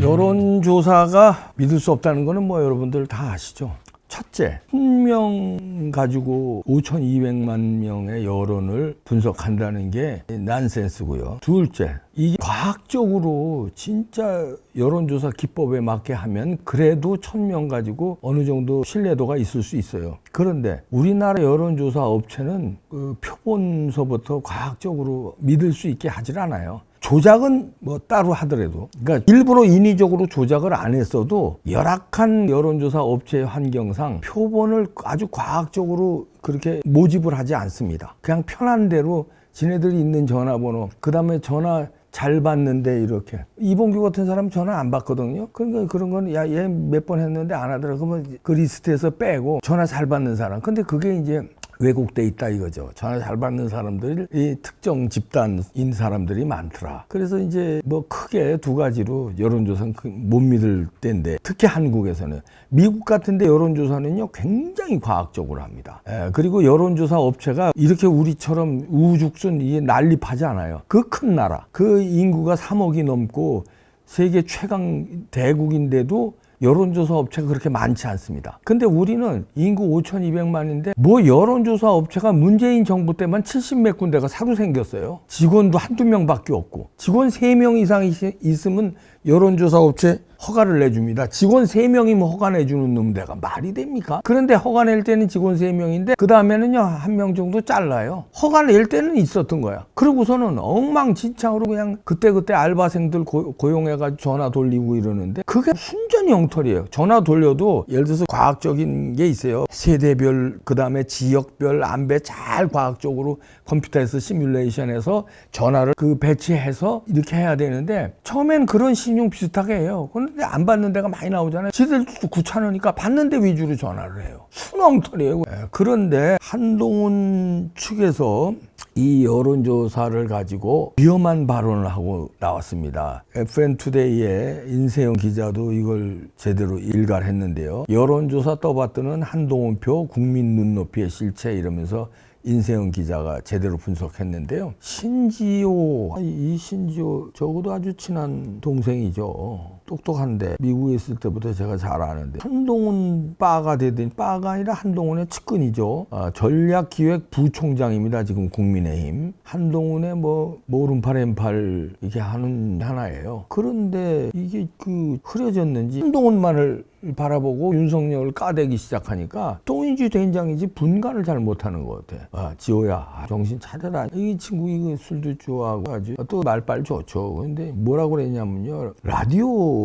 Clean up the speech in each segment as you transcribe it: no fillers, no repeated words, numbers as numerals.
여론조사가 믿을 수 없다는 거는 뭐 여러분들 다 아시죠. 첫째, 1000명 가지고 5200만 명의 여론을 분석한다는 게 난센스고요. 둘째, 이게 과학적으로 진짜 여론조사 기법에 맞게 하면 그래도 1000명 가지고 어느 정도 신뢰도가 있을 수 있어요. 그런데 우리나라 여론조사 업체는 그 표본서부터 과학적으로 믿을 수 있게 하질 않아요. 조작은 뭐 따로 하더라도, 그러니까 일부러 인위적으로 조작을 안 했어도 열악한 여론조사 업체의 환경상 표본을 아주 과학적으로 그렇게 모집을 하지 않습니다. 그냥 편한 대로 지네들이 있는 전화번호, 그 다음에 전화 잘 받는데 이렇게. 이봉규 같은 사람 전화 안 받거든요. 그러니까 그런 건 야, 얘 몇 번 했는데 안 하더라. 그러면 그 리스트에서 빼고 전화 잘 받는 사람. 근데 그게 이제 왜곡돼 있다 이거죠. 전화 잘 받는 사람들이 이 특정 집단인 사람들이 많더라. 그래서 이제 뭐 크게 두 가지로 여론조사는 못 믿을 때인데, 특히 한국에서는. 미국 같은 데 여론조사는요 굉장히 과학적으로 합니다. 그리고 여론조사 업체가 이렇게 우리처럼 우죽순 이게 난립하지 않아요. 그 큰 나라, 그 인구가 3억이 넘고 세계 최강 대국인데도 여론조사 업체가 그렇게 많지 않습니다. 근데 우리는 인구 5200만인데 뭐 여론조사 업체가 문재인 정부 때만 70몇 군데가 새로 생겼어요. 직원도 한두 명밖에 없고, 직원 3명 이상 있으면 여론조사 업체 허가를 내줍니다. 직원 3명이면 허가 내주는 놈 내가 말이 됩니까? 그런데 허가 낼 때는 직원 3명인데 그 다음에는요 1명 정도 잘라요. 허가 낼 때는 있었던 거야. 그러고서는 엉망진창으로 그냥 그때그때 알바생들 고용해가지고 전화 돌리고 이러는데, 그게 순전히 엉터리예요. 전화 돌려도 예를 들어서 과학적인 게 있어요. 세대별, 그 다음에 지역별 안배 잘 과학적으로 컴퓨터에서 시뮬레이션해서 전화를 그 배치해서 이렇게 해야 되는데, 처음엔 그런 신용 비슷하게 해요. 근데 안 받는 데가 많이 나오잖아요. 지들도 귀찮으니까 받는 데 위주로 전화를 해요. 순엉터리예요. 그런데 한동훈 측에서 이 여론조사를 가지고 위험한 발언을 하고 나왔습니다. FN투데이의 인세영 기자도 이걸 제대로 일갈했는데요. 여론조사 떠받드는 한동훈표 국민 눈높이의 실체 이러면서 인세영 기자가 제대로 분석했는데요. 신지호, 이 신지호 저하고도 아주 친한 동생이죠. 똑똑한데 미국에 있을 때부터 제가 잘 아는데, 한동훈 빠가 되더니, 빠가 아니라 한동훈의 측근이죠. 전략기획 부총장입니다. 지금 국민의힘. 한동훈의 뭐 오른팔 왼팔 이렇게 하는 하나예요. 그런데 이게 그 흐려졌는지 한동훈만을 바라보고 윤석열을 까대기 시작하니까 똥인지 된장인지 분간을 잘 못하는 것 같아. 지호야 정신 차려라. 이 친구 이거 술도 좋아하고 아주 또 말빨 좋죠. 근데 뭐라고 그랬냐면요, 라디오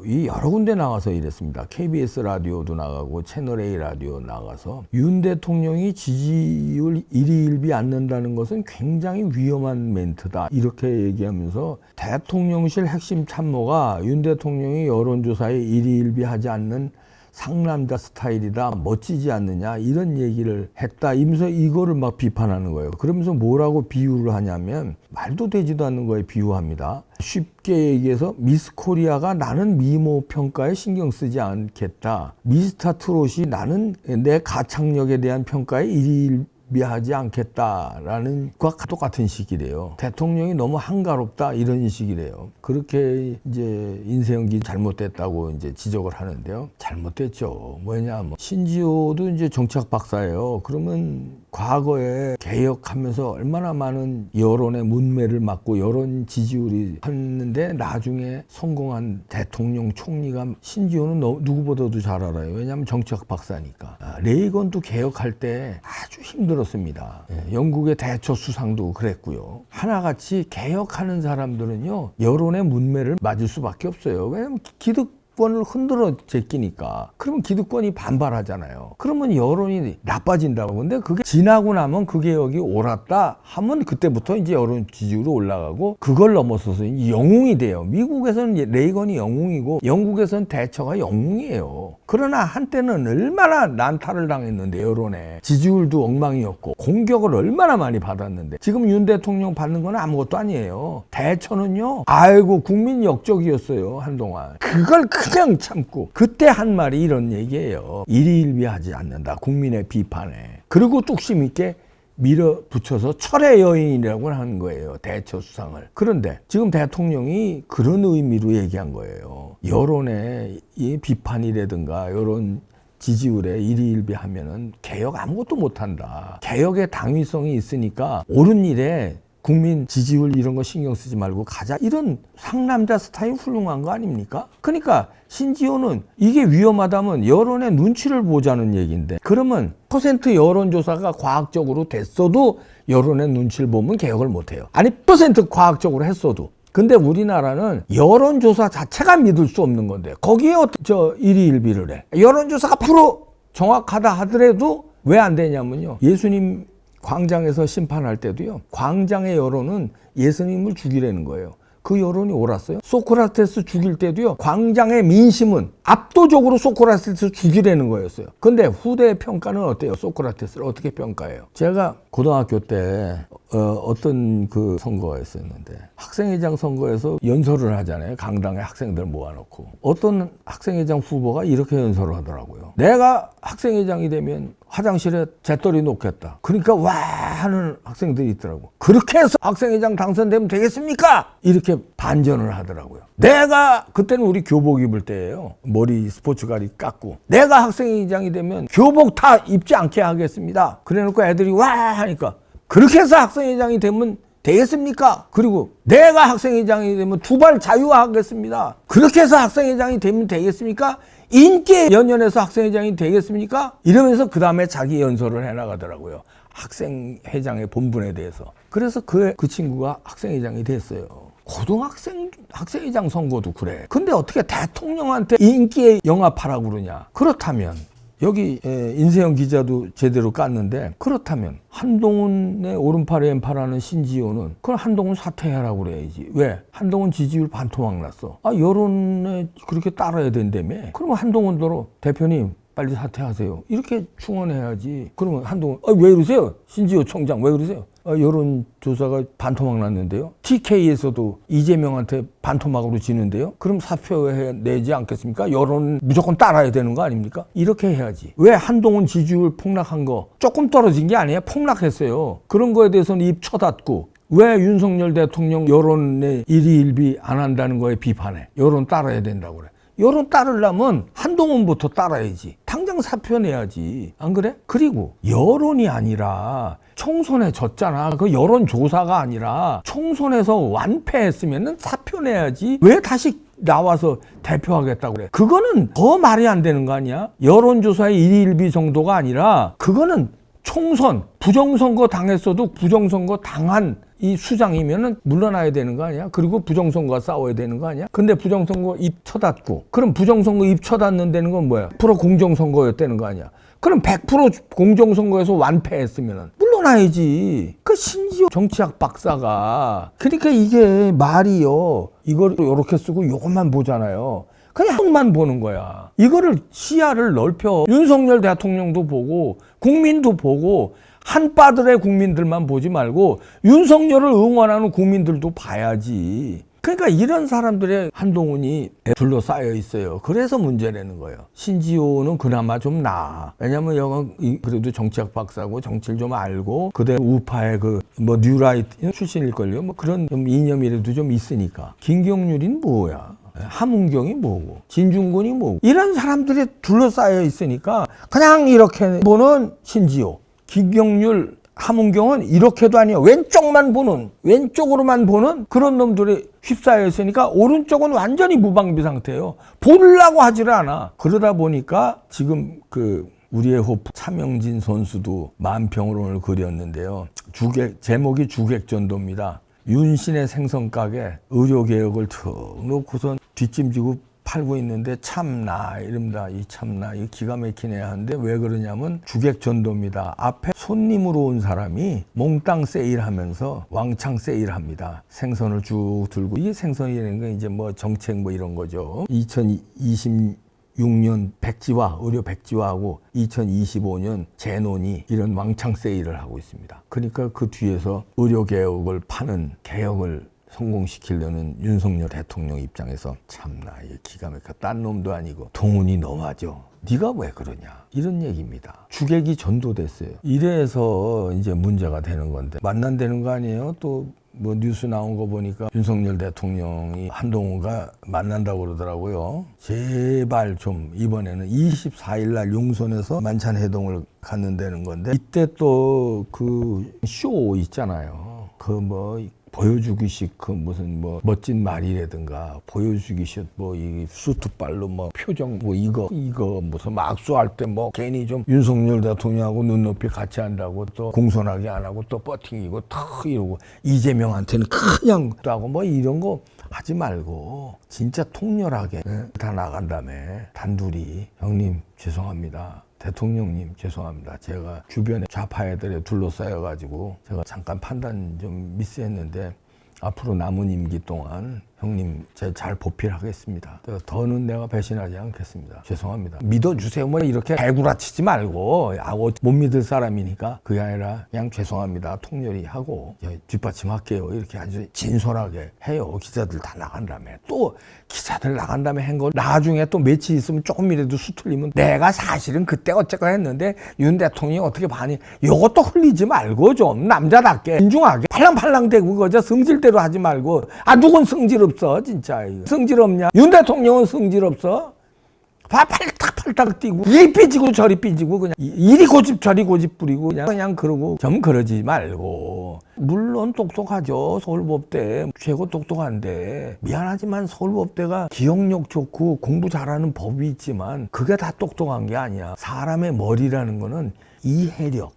이 여러 군데 나가서 이랬습니다. KBS 라디오도 나가고 채널A 라디오 나가서 윤 대통령이 지지율 1위 1비 않는다는 것은 굉장히 위험한 멘트다 이렇게 얘기하면서, 대통령실 핵심 참모가 윤 대통령이 여론조사에 1위 1비 하지 않는 상남자 스타일이다, 멋지지 않느냐 이런 얘기를 했다 이러면서 이거를 막 비판하는 거예요. 그러면서 뭐라고 비유를 하냐면, 말도 되지도 않는 거에 비유합니다. 쉽게 얘기해서 미스 코리아가 나는 미모 평가에 신경 쓰지 않겠다, 미스터 트롯이 나는 내 가창력에 대한 평가에 일비하지 않겠다라는 것과 똑같은 식이래요. 대통령이 너무 한가롭다 이런 식이래요. 그렇게 이제 인세영 기 잘못됐다고 이제 지적을 하는데요. 잘못됐죠. 뭐냐, 신지호도 이제 정치학 박사예요. 그러면 과거에 개혁하면서 얼마나 많은 여론의 문매를 맞고 여론 지지율이 했는데 나중에 성공한 대통령 총리가 신지호는 누구보다도 잘 알아요. 왜냐하면 정치학 박사니까. 레이건도 개혁할 때 아주 힘들었습니다. 영국의 대처 수상도 그랬고요. 하나같이 개혁하는 사람들은요 여론의 문매를 맞을 수밖에 없어요. 왜냐하면 기득권을 흔들어 제끼니까. 그러면 기득권이 반발하잖아요. 그러면 여론이 나빠진다고. 근데 그게 지나고 나면 그 개혁이 옳았다 하면 그때부터 이제 여론 지지율이 올라가고, 그걸 넘어서서 영웅이 돼요. 미국에서는 레이건이 영웅이고 영국에서는 대처가 영웅이에요. 그러나 한때는 얼마나 난타를 당했는데, 여론에 지지율도 엉망이었고 공격을 얼마나 많이 받았는데, 지금 윤 대통령 받는 건 아무것도 아니에요. 대처는요 아이고 국민 역적이었어요 한동안. 그걸 그냥 참고 그때 한 말이 이런 얘기예요. 일희일비하지 않는다 국민의 비판에. 그리고 뚝심 있게 밀어붙여서 철의 여인이라고 하는 거예요. 대처수상을. 그런데 지금 대통령이 그런 의미로 얘기한 거예요. 여론의 이 비판이라든가 이런 지지율에 일희일비하면은 개혁 아무것도 못한다. 개혁의 당위성이 있으니까 옳은 일에 국민 지지율 이런 거 신경 쓰지 말고 가자. 이런 상남자 스타일 훌륭한 거 아닙니까? 그러니까 신지호는 이게 위험하다면 여론의 눈치를 보자는 얘기인데, 그러면 퍼센트 여론조사가 과학적으로 됐어도 여론의 눈치를 보면 개혁을 못해요. 아니 퍼센트 과학적으로 했어도. 근데 우리나라는 여론조사 자체가 믿을 수 없는 건데 거기에 일희일비를 해. 여론조사가 100% 정확하다 하더라도 왜 안 되냐면요. 예수님 광장에서 심판할 때도요. 광장의 여론은 예수님을 죽이라는 거예요. 그 여론이 옳았어요. 소크라테스 죽일 때도요. 광장의 민심은 압도적으로 소크라테스 죽이라는 거였어요. 근데 후대의 평가는 어때요? 소크라테스를 어떻게 평가해요? 제가 고등학교 때 어떤 그 선거가 있었는데 학생회장 선거에서 연설을 하잖아요. 강당에 학생들 모아놓고. 어떤 학생회장 후보가 이렇게 연설을 하더라고요. 내가 학생회장이 되면 화장실에 재떨이 놓겠다. 그러니까 와 하는 학생들이 있더라고. 그렇게 해서 학생회장 당선되면 되겠습니까? 이렇게 반전을 하더라고요. 내가 그때는 우리 교복 입을 때예요. 머리 스포츠가리 깎고 내가 학생회장이 되면 교복 다 입지 않게 하겠습니다. 그래놓고 애들이 와 하니까 그렇게 해서 학생회장이 되면 되겠습니까? 그리고 내가 학생회장이 되면 두발 자유화하겠습니다. 그렇게 해서 학생회장이 되면 되겠습니까? 인기에 연연해서 학생회장이 되겠습니까? 이러면서 그 다음에 자기 연설을 해나가더라고요. 학생회장의 본분에 대해서. 그래서 그 친구가 학생회장이 됐어요. 학생회장 선거도 그래. 근데 어떻게 대통령한테 인기에 영합하라고 그러냐? 그렇다면 여기 인세영 기자도 제대로 깠는데, 그렇다면 한동훈의 오른팔 왼팔하는 신지호는 그럼 한동훈 사퇴하라고 그래야지. 왜? 한동훈 지지율 반토막 났어. 여론에 그렇게 따라야 된다며. 그러면 한동훈도로 대표님 빨리 사퇴하세요. 이렇게 충원해야지. 그러면 한동훈 왜 그러세요? 신지호 총장 왜 그러세요? 여론조사가 반토막 났는데요. TK에서도 이재명한테 반토막으로 지는데요. 그럼 사표내지 않겠습니까? 여론 무조건 따라야 되는 거 아닙니까? 이렇게 해야지. 왜 한동훈 지지율 폭락한 거 조금 떨어진 게 아니에요. 폭락했어요. 그런 거에 대해서는 입 쳐닫고 왜 윤석열 대통령 여론에 일희일비 안 한다는 거에 비판해. 여론 따라야 된다고 그래. 여론 따르려면 한동훈부터 따라야지. 당장 사표 내야지. 안 그래? 그리고 여론이 아니라 총선에 졌잖아. 그 여론조사가 아니라 총선에서 완패했으면 사표 내야지. 왜 다시 나와서 대표하겠다고 그래? 그거는 더 말이 안 되는 거 아니야? 여론조사의 일희일비 정도가 아니라 그거는 총선, 부정선거 당했어도 부정선거 당한 이 수장이면은 물러나야 되는 거 아니야? 그리고 부정선거와 싸워야 되는 거 아니야? 근데 부정선거 입 쳐닫고, 그럼 부정선거 입 쳐닫는다는 건 뭐야? 100% 공정선거였다는 거 아니야? 그럼 100% 공정선거에서 완패했으면은 물러나야지. 그 신지호 정치학 박사가. 그러니까 이게 말이요. 이걸 요렇게 쓰고 요것만 보잖아요. 그냥 한만 보는 거야. 이거를 시야를 넓혀. 윤석열 대통령도 보고 국민도 보고 한빠들의 국민들만 보지 말고 윤석열을 응원하는 국민들도 봐야지. 그러니까 이런 사람들의 한동훈이 둘러싸여 있어요. 그래서 문제라는 거예요. 신지호는 그나마 좀 나아. 왜냐면 여기 그래도 정치학 박사고 정치를 좀 알고 그대 우파의 뉴라이트 출신일걸요. 그런 좀 이념이라도 좀 있으니까. 김경률이는 뭐야? 함은경이 뭐고 진중권이 뭐고 이런 사람들이 둘러싸여 있으니까 그냥 이렇게 보는 신지호, 김경률, 함은경은 이렇게도 아니에요. 왼쪽으로만 보는 그런 놈들이 휩싸여 있으니까 오른쪽은 완전히 무방비 상태예요. 보려고 하지를 않아. 그러다 보니까 지금 우리의 호프 차명진 선수도 만평을 오늘 그렸는데요. 제목이 주객전도입니다. 윤신의 생선가게 의료개혁을 툭 놓고선 뒷짐지고 팔고 있는데 참나 이럽니다. 이 참나 이 기가 막히네 하는데 왜 그러냐면 주객전도입니다. 앞에 손님으로 온 사람이 몽땅 세일하면서 왕창 세일합니다. 생선을 쭉 들고, 이게 생선이라는 건 이제 정책 이런 거죠. 2026년 백지화, 의료 백지화하고 2025년 재논이 이런 왕창 세일을 하고 있습니다. 그러니까 그 뒤에서 의료개혁을 파는 개혁을 성공시키려는 윤석열 대통령 입장에서 참나 이게 기가 막혀. 딴 놈도 아니고 동훈이 너무하죠. 네가 왜 그러냐 이런 얘기입니다. 주객이 전도됐어요. 이래서 이제 문제가 되는 건데 만난다는 거 아니에요? 또 뭐 뉴스 나온 거 보니까 윤석열 대통령이 한동훈과 만난다고 그러더라고요. 제발 좀 이번에는 24일 날 용선에서 만찬 회동을 갖는다는 건데 이때 또 그 쇼 있잖아요. 그 뭐 보여주기식 그 무슨 뭐 멋진 말이라든가 보여주기식 뭐 이 수트발로 뭐 표정 뭐 이거 무슨 막수할 때 뭐 괜히 좀 윤석열 대통령하고 눈높이 같이 한다고 또 공손하게 안 하고 또 버팅이고 탁 이러고 이재명한테는 그냥 또 하고 뭐 이런 거 하지 말고 진짜 통렬하게 다 나간 다음에 단둘이 형님 죄송합니다. 대통령님 죄송합니다. 제가 주변에 좌파 애들에 둘러싸여가지고 제가 잠깐 판단 좀 미스했는데 앞으로 남은 임기 동안 형님 제가 잘 보필하겠습니다. 더는 내가 배신하지 않겠습니다. 죄송합니다. 믿어주세요. 뭐 이렇게 개구라치지 말고 못 믿을 사람이니까 그게 아니라 그냥 죄송합니다. 통렬히 하고 뒷받침할게요. 이렇게 아주 진솔하게 해요. 기자들 다 나간 다음에 또 기자들 나간 다음에 한 거 나중에 또 며칠 있으면 조금이라도 수틀리면 내가 사실은 그때 어쨌거 했는데 윤 대통령이 어떻게 반이 요것도 흘리지 말고 좀 남자답게 진중하게 팔랑팔랑대고 그저 성질대로 하지 말고 누군 성질 없어 진짜 성질 없냐? 윤 대통령은 성질 없어? 팔딱팔딱 뛰고 이 삐지고 저리 삐지고 그냥 이리 고집 저리 고집 부리고 그냥 그러고 좀 그러지 말고 물론 똑똑하죠. 서울법대 최고 똑똑한데 미안하지만 서울법대가 기억력 좋고 공부 잘하는 법이 있지만 그게 다 똑똑한 게 아니야. 사람의 머리라는 거는 이해력,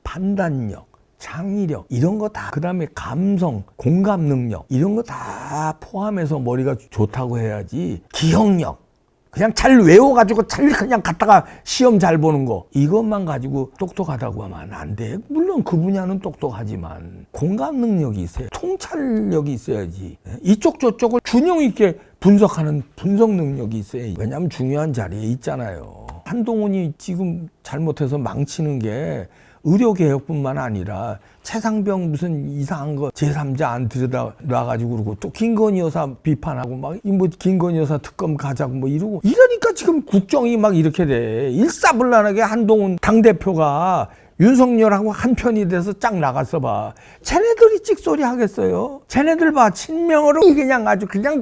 판단력, 창의력 이런 거 다 그다음에 감성, 공감 능력 이런 거 다 포함해서 머리가 좋다고 해야지 기억력 그냥 잘 외워가지고 잘 그냥 갖다가 시험 잘 보는 거 이것만 가지고 똑똑하다고 하면 안 돼. 물론 그 분야는 똑똑하지만 공감 능력이 있어야 통찰력이 있어야지 이쪽 저쪽을 균형 있게 분석하는 분석 능력이 있어야지. 왜냐하면 중요한 자리에 있잖아요. 한동훈이 지금 잘못해서 망치는 게 의료개혁뿐만 아니라 최상병 무슨 이상한 거 제3자 안 들여다 놔가지고 그러고 또 김건희 여사 비판하고 막 뭐 김건희 여사 특검 가자고 뭐 이러고 이러니까 지금 국정이 막 이렇게 돼. 일사불란하게 한동훈 당대표가 윤석열하고 한편이 돼서 쫙 나갔어 봐. 쟤네들이 찍소리 하겠어요? 쟤네들 봐 친명으로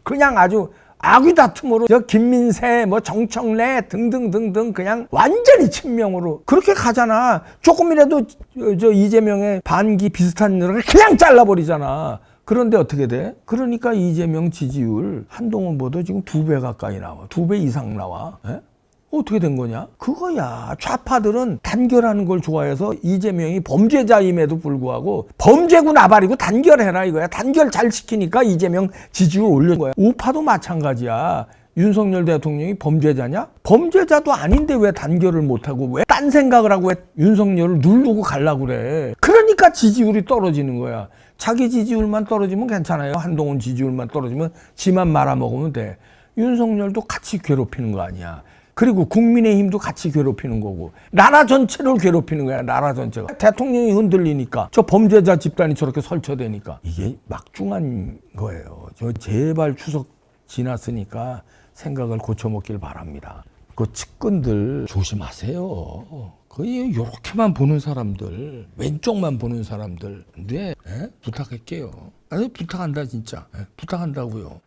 그냥 아주 악의 다툼으로 저 김민세 뭐 정청래 등등등등 그냥 완전히 친명으로 그렇게 가잖아. 조금이라도 저 이재명의 반기 비슷한 걸 그냥 잘라버리잖아. 그런데 어떻게 돼? 그러니까 이재명 지지율 한동훈보다 지금 2배 가까이 나와. 2배 이상 나와. 에? 어떻게 된 거냐? 그거야. 좌파들은 단결하는 걸 좋아해서 이재명이 범죄자임에도 불구하고 범죄고 나발이고 단결해라 이거야. 단결 잘 시키니까 이재명 지지율 올린 거야. 우파도 마찬가지야. 윤석열 대통령이 범죄자냐? 범죄자도 아닌데 왜 단결을 못하고 왜 딴 생각을 하고 왜 윤석열을 누르고 가려고 그래. 그러니까 지지율이 떨어지는 거야. 자기 지지율만 떨어지면 괜찮아요. 한동훈 지지율만 떨어지면 지만 말아먹으면 돼. 윤석열도 같이 괴롭히는 거 아니야. 그리고 국민의힘도 같이 괴롭히는 거고 나라 전체를 괴롭히는 거야. 나라 전체가. 대통령이 흔들리니까 저 범죄자 집단이 저렇게 설쳐대니까 이게 막중한 거예요. 저 제발 추석 지났으니까 생각을 고쳐먹길 바랍니다. 그 측근들 조심하세요. 거의 요렇게만 보는 사람들 왼쪽만 보는 사람들 근데 부탁할게요. 아니 부탁한다 진짜 부탁한다고요.